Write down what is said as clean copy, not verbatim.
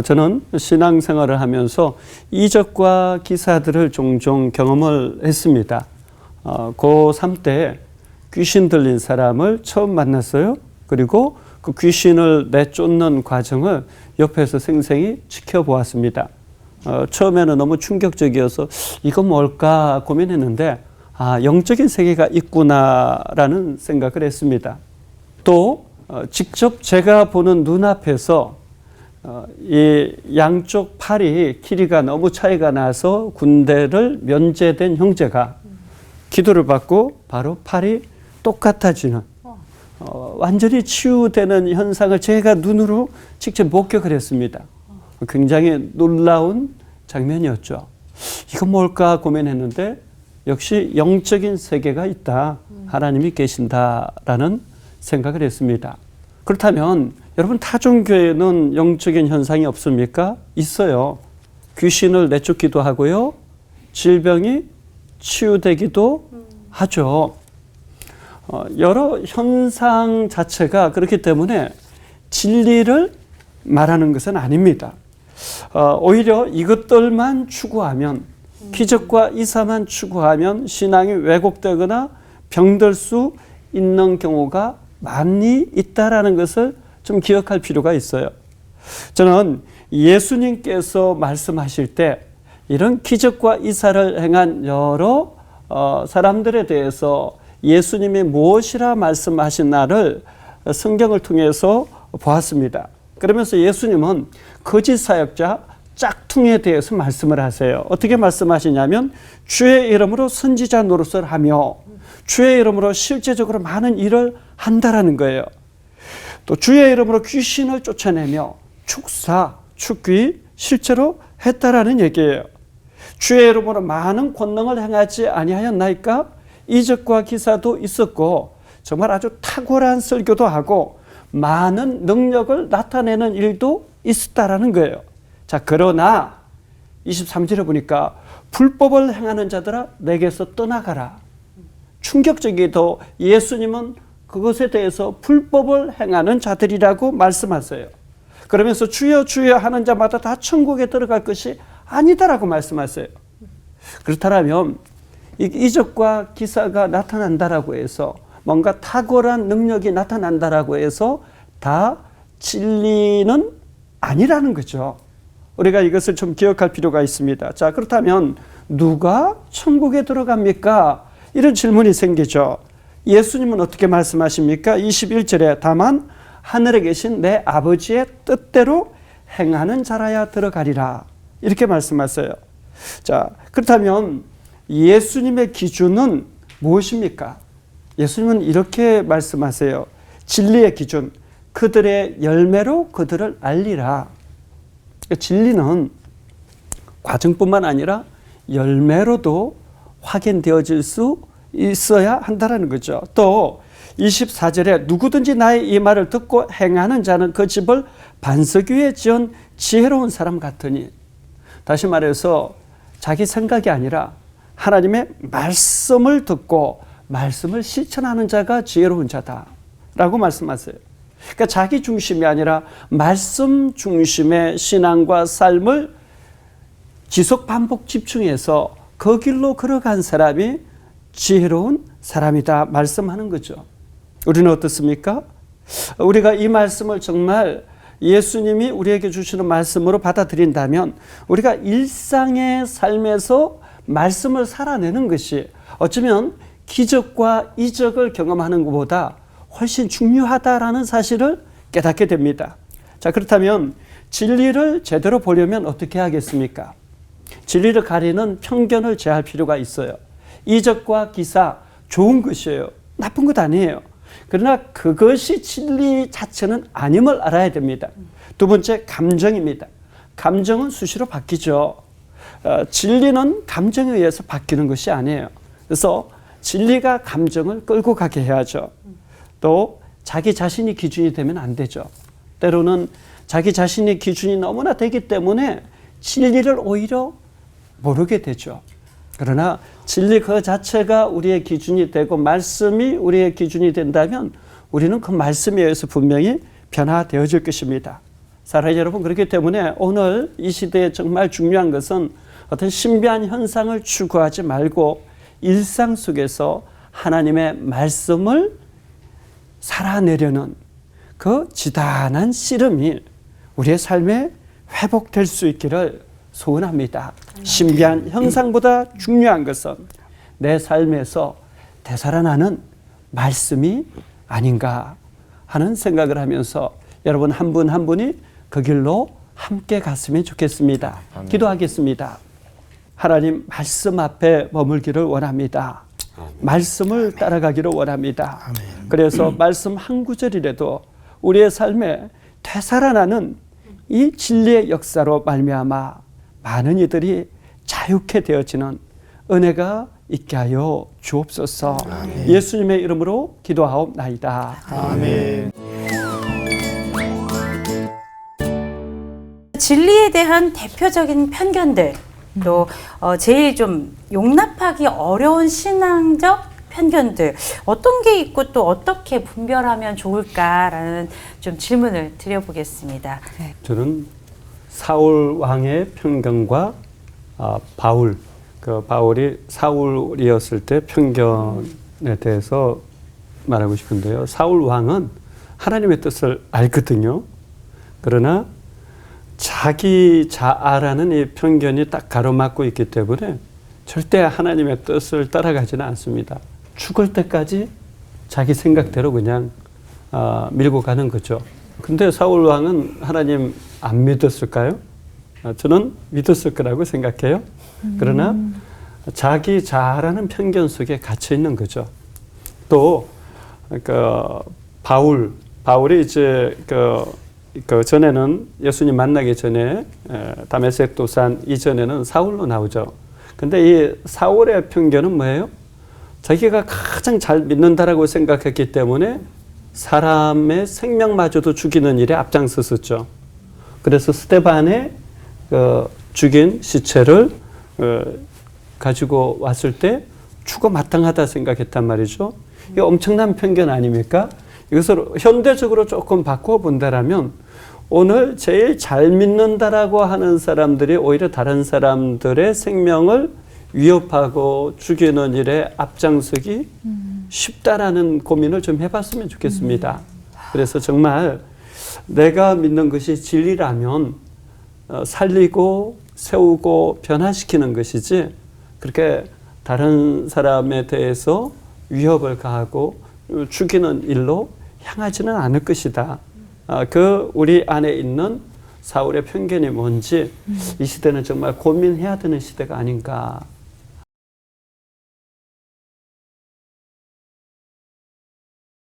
저는 신앙생활을 하면서 이적과 기사들을 종종 경험을 했습니다. 고3 때 귀신 들린 사람을 처음 만났어요. 그리고 그 귀신을 내쫓는 과정을 옆에서 생생히 지켜보았습니다. 처음에는 너무 충격적이어서 이건 뭘까 고민했는데 영적인 세계가 있구나라는 생각을 했습니다. 또 직접 제가 보는 눈앞에서 이 양쪽 팔이 길이가 너무 차이가 나서 군대를 면제된 형제가 기도를 받고 바로 팔이 똑같아지는 완전히 치유되는 현상을 제가 눈으로 직접 목격을 했습니다. 굉장히 놀라운 장면이었죠. 이건 뭘까 고민했는데 역시 영적인 세계가 있다. 하나님이 계신다라는 생각을 했습니다. 그렇다면 여러분 타종교에는 영적인 현상이 없습니까? 있어요. 귀신을 내쫓기도 하고요. 질병이 치유되기도 하죠. 여러 현상 자체가 그렇기 때문에 진리를 말하는 것은 아닙니다. 오히려 이것들만 추구하면 기적과 이사만 추구하면 신앙이 왜곡되거나 병들 수 있는 경우가 많이 있다라는 것을 좀 기억할 필요가 있어요. 저는 예수님께서 말씀하실 때 이런 기적과 이사를 행한 여러 사람들에 대해서 예수님이 무엇이라 말씀하신 나를 성경을 통해서 보았습니다. 그러면서 예수님은 거짓 사역자 짝퉁에 대해서 말씀을 하세요. 어떻게 말씀하시냐면 주의 이름으로 선지자 노릇을 하며 주의 이름으로 실제적으로 많은 일을 한다라는 거예요. 또 주의 이름으로 귀신을 쫓아내며 축사, 축귀 실제로 했다라는 얘기예요. 주의 이름으로 많은 권능을 행하지 아니하였나이까? 이적과 기사도 있었고 정말 아주 탁월한 설교도 하고 많은 능력을 나타내는 일도 있었다라는 거예요. 자, 그러나 23절에 보니까 불법을 행하는 자들아 내게서 떠나가라. 충격적이게도 예수님은 그것에 대해서 불법을 행하는 자들이라고 말씀하세요. 그러면서 주여 주여 하는 자마다 다 천국에 들어갈 것이 아니다라고 말씀하세요. 그렇다면 이적과 기사가 나타난다라고 해서 뭔가 탁월한 능력이 나타난다라고 해서 다 진리는 아니라는 거죠. 우리가 이것을 좀 기억할 필요가 있습니다. 자, 그렇다면 누가 천국에 들어갑니까? 이런 질문이 생기죠. 예수님은 어떻게 말씀하십니까? 21절에 다만 하늘에 계신 내 아버지의 뜻대로 행하는 자라야 들어가리라. 이렇게 말씀하세요. 자, 그렇다면 예수님의 기준은 무엇입니까? 예수님은 이렇게 말씀하세요. 진리의 기준, 그들의 열매로 그들을 알리라. 진리는 과정뿐만 아니라 열매로도 확인되어질 수 있어야 한다는 거죠. 또 24절에 누구든지 나의 이 말을 듣고 행하는 자는 그 집을 반석 위에 지은 지혜로운 사람 같으니, 다시 말해서 자기 생각이 아니라 하나님의 말씀을 듣고 말씀을 실천하는 자가 지혜로운 자다라고 말씀하세요. 그러니까 자기 중심이 아니라 말씀 중심의 신앙과 삶을 지속 반복 집중해서 그 길로 걸어간 사람이 지혜로운 사람이다 말씀하는 거죠. 우리는 어떻습니까? 우리가 이 말씀을 정말 예수님이 우리에게 주시는 말씀으로 받아들인다면 우리가 일상의 삶에서 말씀을 살아내는 것이 어쩌면 기적과 이적을 경험하는 것보다 훨씬 중요하다라는 사실을 깨닫게 됩니다. 자, 그렇다면 진리를 제대로 보려면 어떻게 하겠습니까? 진리를 가리는 편견을 제할 필요가 있어요. 이적과 기사 좋은 것이에요. 나쁜 것 아니에요. 그러나 그것이 진리 자체는 아님을 알아야 됩니다. 두 번째, 감정입니다. 감정은 수시로 바뀌죠. 진리는 감정에 의해서 바뀌는 것이 아니에요. 그래서 진리가 감정을 끌고 가게 해야죠. 또 자기 자신이 기준이 되면 안 되죠. 때로는 자기 자신의 기준이 너무나 되기 때문에 진리를 오히려 모르게 되죠. 그러나 진리 그 자체가 우리의 기준이 되고 말씀이 우리의 기준이 된다면 우리는 그 말씀에 의해서 분명히 변화되어질 것입니다. 사랑하는 여러분, 그렇기 때문에 오늘 이 시대에 정말 중요한 것은 어떤 신비한 현상을 추구하지 말고 일상 속에서 하나님의 말씀을 살아내려는 그 지단한 씨름이 우리의 삶에 회복될 수 있기를 소원합니다. 신비한 현상보다 중요한 것은 내 삶에서 되살아나는 말씀이 아닌가 하는 생각을 하면서 여러분 한 분 한 분이 그 길로 함께 갔으면 좋겠습니다. 아멘. 기도하겠습니다. 하나님 말씀 앞에 머물기를 원합니다. 말씀을 따라가기를 원합니다. 아멘. 그래서 말씀 한 구절이라도 우리의 삶에 되살아나는 이 진리의 역사로 말미암아 많은 이들이 자유케 되어지는 은혜가 있게 하여 주옵소서. 아멘. 예수님의 이름으로 기도하옵나이다. 아멘. 진리에 대한 대표적인 편견들, 또 제일 좀 용납하기 어려운 신앙적 편견들, 어떤 게 있고 또 어떻게 분별하면 좋을까라는 좀 질문을 드려보겠습니다. 저는 사울 왕의 편견과 바울이 사울이었을 때 편견에 대해서 말하고 싶은데요. 사울 왕은 하나님의 뜻을 알거든요. 그러나 자기 자아라는 이 편견이 딱 가로막고 있기 때문에 절대 하나님의 뜻을 따라가지는 않습니다. 죽을 때까지 자기 생각대로 그냥 밀고 가는 거죠. 근데 사울 왕은 하나님 안 믿었을까요? 저는 믿었을 거라고 생각해요. 그러나 자기 자아라는 편견 속에 갇혀 있는 거죠. 또 바울이 이제 그 전에는 예수님 만나기 전에 다메섹 도산 이전에는 사울로 나오죠. 근데 이 사울의 편견은 뭐예요? 자기가 가장 잘 믿는다라고 생각했기 때문에 사람의 생명마저도 죽이는 일에 앞장섰었죠. 그래서 스데반의 죽인 시체를 가지고 왔을 때 죽어 마땅하다 생각했단 말이죠. 이게 엄청난 편견 아닙니까? 이것을 현대적으로 조금 바꿔본다라면 오늘 제일 잘 믿는다라고 하는 사람들이 오히려 다른 사람들의 생명을 위협하고 죽이는 일에 앞장서기 쉽다라는 고민을 좀 해봤으면 좋겠습니다. 그래서 정말 내가 믿는 것이 진리라면 살리고 세우고 변화시키는 것이지 그렇게 다른 사람에 대해서 위협을 가하고 죽이는 일로 향하지는 않을 것이다. 우리 안에 있는 사울의 편견이 뭔지 이 시대는 정말 고민해야 되는 시대가 아닌가